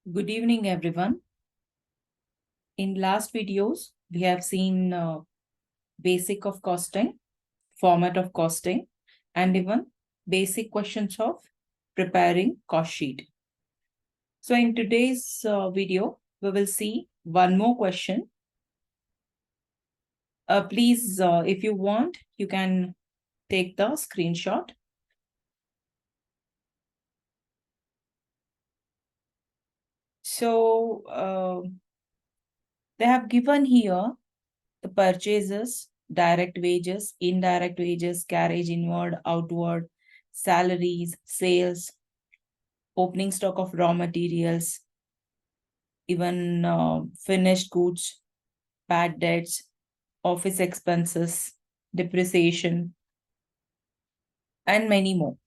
Good evening, everyone. In last videos, we have seen basic of costing, format of costing, and even basic questions of preparing cost sheet. So in today's video, we will see one more question. Please, if you want, you can take the screenshot. So they have given here the purchases, direct wages, indirect wages, carriage inward, outward, salaries, sales, opening stock of raw materials, even finished goods, bad debts, office expenses, depreciation, and many more.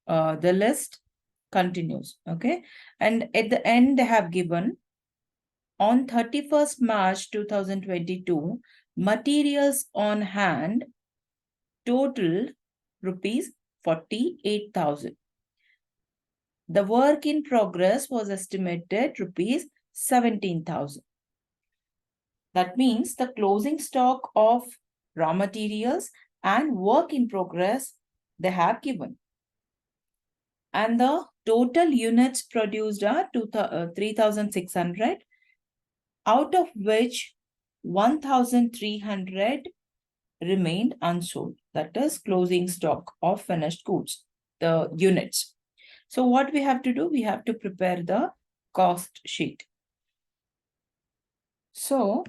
The list continues, okay? And at the end, they have given on 31st March 2022, materials on hand total rupees 48,000. The work in progress was estimated rupees 17,000. That means the closing stock of raw materials and work in progress they have given. And the total units produced are 3,600, out of which 1,300 remained unsold. That is closing stock of finished goods, the units. So what we have to do, we have to prepare the cost sheet. So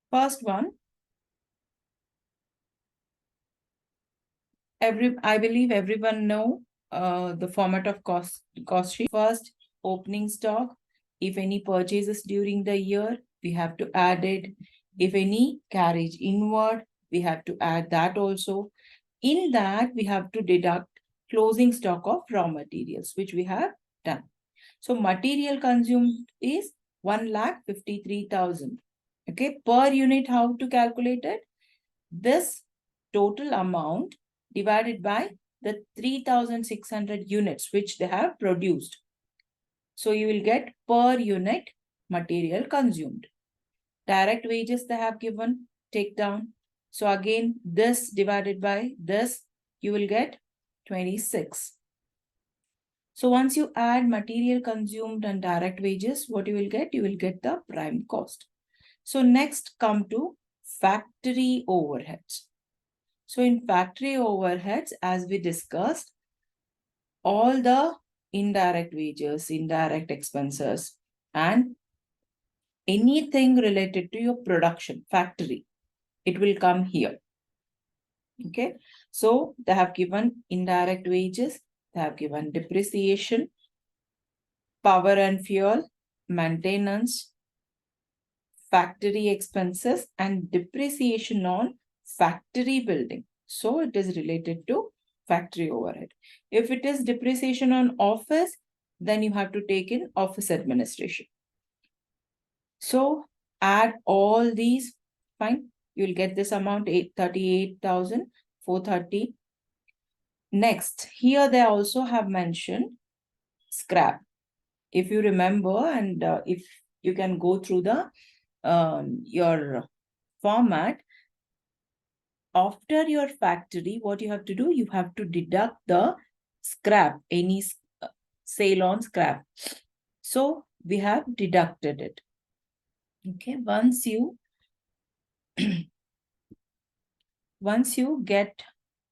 first one, I believe everyone know the format of cost sheet. First, opening stock. If any purchases during the year, we have to add it. If any carriage inward, we have to add that also. In that, we have to deduct closing stock of raw materials, which we have done. So material consumed is 1,53,000. Okay, per unit, how to calculate it? This total amount divided by the 3,600 units which they have produced. So you will get per unit material consumed. Direct wages they have given, take down. So again, this divided by this, you will get 26. So once you add material consumed and direct wages, what you will get? You will get the prime cost. So next come to factory overheads. So in factory overheads, as we discussed, all the indirect wages, indirect expenses, and anything related to your production, factory, it will come here. Okay. So they have given indirect wages, they have given depreciation, power and fuel, maintenance, factory expenses, and depreciation on factory building. So it is related to factory overhead. If it is depreciation on office, then you have to take in office administration. So add all these, fine. You'll get this amount, 38,430. Next, here they also have mentioned scrap. If you remember, and if you can go through the your format, after your factory, what you have to do, you have to deduct the scrap, any sale on scrap. So we have deducted it. Okay, once you get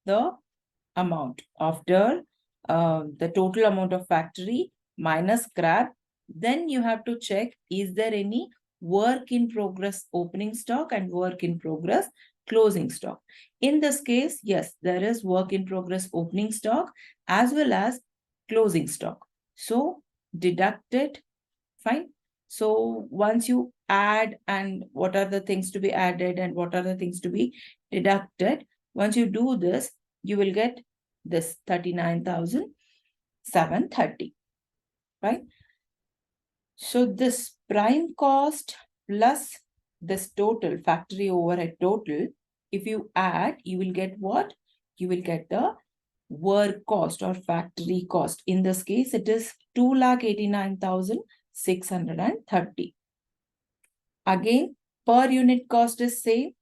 the amount after the total amount of factory minus scrap, then you have to check, is there any work in progress opening stock and work in progress closing stock. In this case, yes, there is work in progress opening stock as well as closing stock. So deduct it, fine. So once you add and what are the things to be added and what are the things to be deducted, once you do this, you will get this 39,730, right? So this prime cost plus this total factory overhead total, if you add, you will get what? You will get the work cost or factory cost. In this case, it is 2,89,630. Again, per unit cost is same.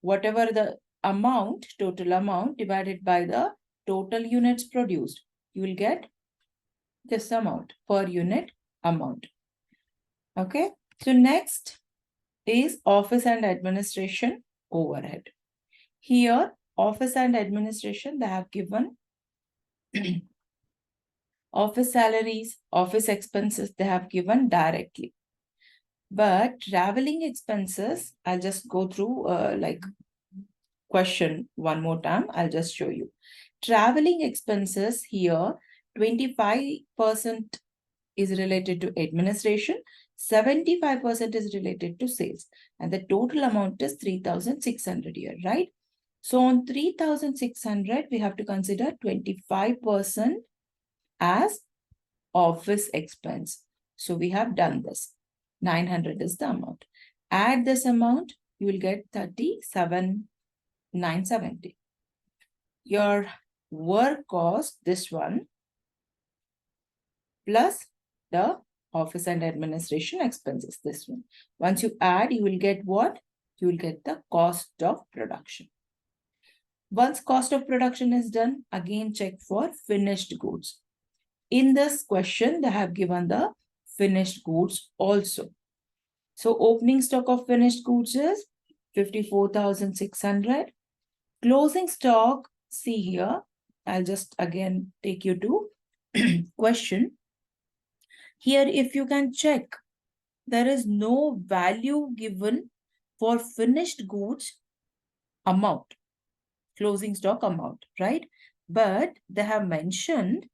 Whatever the amount, total amount divided by the total units produced, you will get this amount, per unit amount. Okay. So next is office and administration overhead. Here, office and administration, they have given office salaries, office expenses, they have given directly. But traveling expenses, I'll just go through question one more time. I'll just show you. Traveling expenses here, 25% is related to administration, 75% is related to sales, and the total amount is 3,600 here, right? So on 3,600, we have to consider 25% as office expense. So we have done this. 900 is the amount. Add this amount, you will get 37,970. Your work cost, this one, plus the office and administration expenses, this one. Once you add, you will get what? You will get the cost of production. Once cost of production is done, again check for finished goods. In this question, they have given the finished goods also. So opening stock of finished goods is 54,600. Closing stock, see here, I'll just again take you to question. Here, if you can check, there is no value given for finished goods amount, closing stock amount, right? But they have mentioned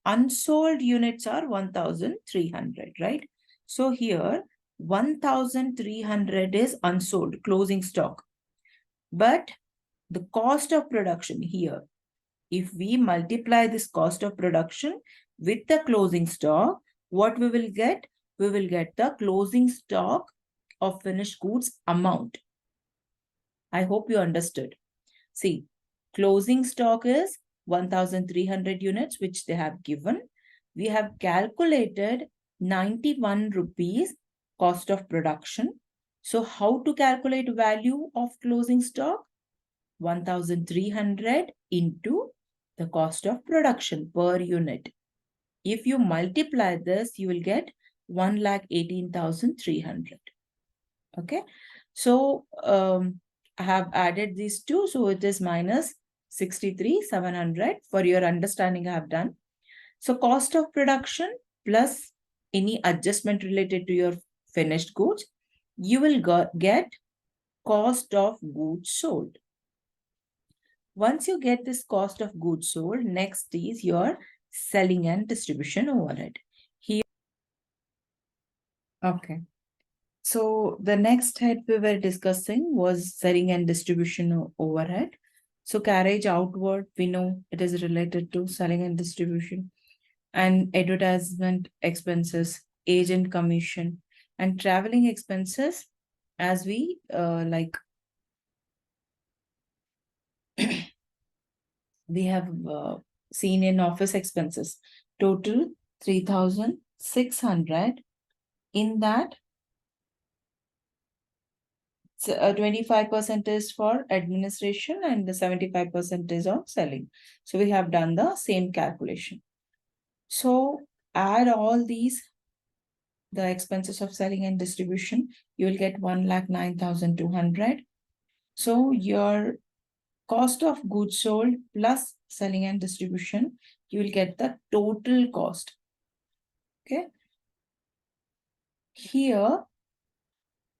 unsold units are 1,300, right? So here, 1,300 is unsold, closing stock. But the cost of production here, if we multiply this cost of production with the closing stock, what we will get? We will get the closing stock of finished goods amount. I hope you understood. See, closing stock is 1,300 units, which they have given. We have calculated 91 rupees cost of production. So how to calculate value of closing stock? 1,300 into the cost of production per unit. If you multiply this, you will get 1,18,300. Okay. So I have added these two. So it is minus 63,700. For your understanding, I have done. So cost of production plus any adjustment related to your finished goods, you will get cost of goods sold. Once you get this cost of goods sold, next is your selling and distribution overhead. Here, okay. So the next head we were discussing was selling and distribution overhead. So carriage outward, we know it is related to selling and distribution, and advertisement expenses, agent commission, and traveling expenses, as we we have seen in office expenses, total 3,600. In that, 25% is for administration and the 75% is on selling. So we have done the same calculation. So add all these, the expenses of selling and distribution, you will get 1,09,200. So your cost of goods sold plus selling and distribution, you will get the total cost. Okay. Here,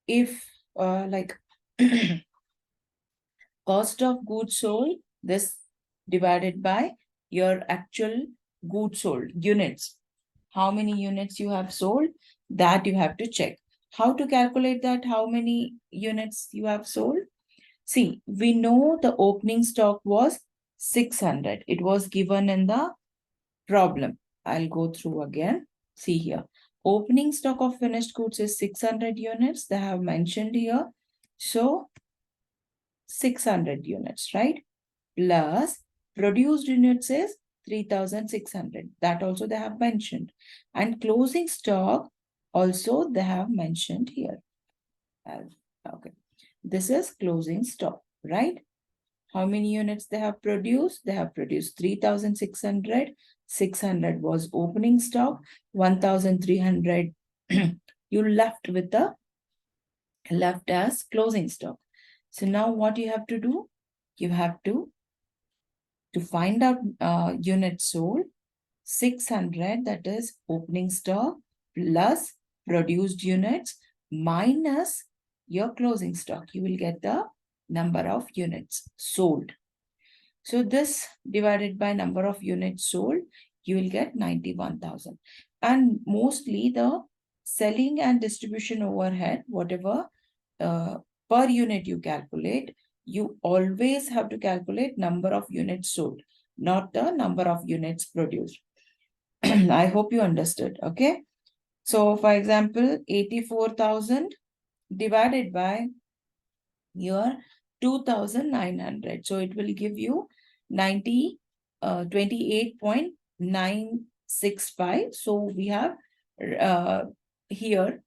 if cost of goods sold, this divided by your actual goods sold units. How many units you have sold, that you have to check. How to calculate that? How many units you have sold? See, we know the opening stock was 600. It was given in the problem. I'll go through again. See here. Opening stock of finished goods is 600 units. They have mentioned here. So 600 units, right? Plus Produced units is 3,600. That also they have mentioned. And closing stock also they have mentioned here. Okay. This is closing stock, right? How many units they have produced? They have produced 3,600. 600 was opening stock. 1,300 you left with the left as closing stock. So now what you have to do? You have to find out units sold, 600, that is opening stock, plus produced units minus your closing stock. You will get the number of units sold. So this divided by number of units sold, you will get 91,000. And mostly the selling and distribution overhead, whatever per unit you calculate, you always have to calculate number of units sold, not the number of units produced. I hope you understood. Okay. So for example, 84,000 divided by your 2,900. So it will give you 28.965. So we have here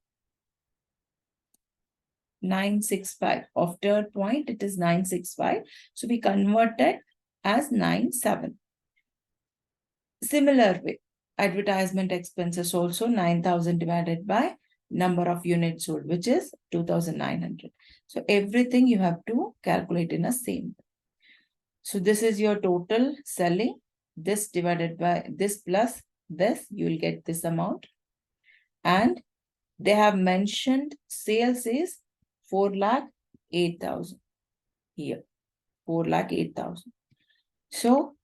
965. After point, it is 965. So we converted as 97. Similar way, advertisement expenses also 9,000 divided by number of units sold, which is 2,900. So everything you have to calculate in a same. So this is your total selling. This divided by this plus this, you will get this amount. And they have mentioned sales is 4,08,000 here. 4,08,000. So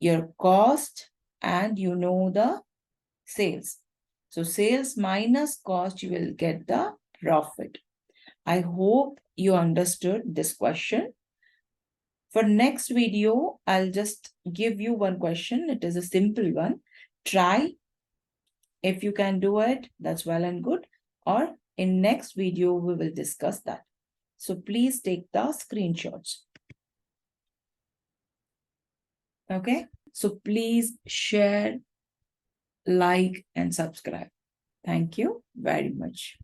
your cost and you know the sales. So sales minus cost, you will get the profit. I hope you understood this question. For next video, I'll just give you one question. It is a simple one. Try. If you can do it, that's well and good. Or in next video, we will discuss that. So please take the screenshots. Okay. So please share, like, and subscribe. Thank you very much.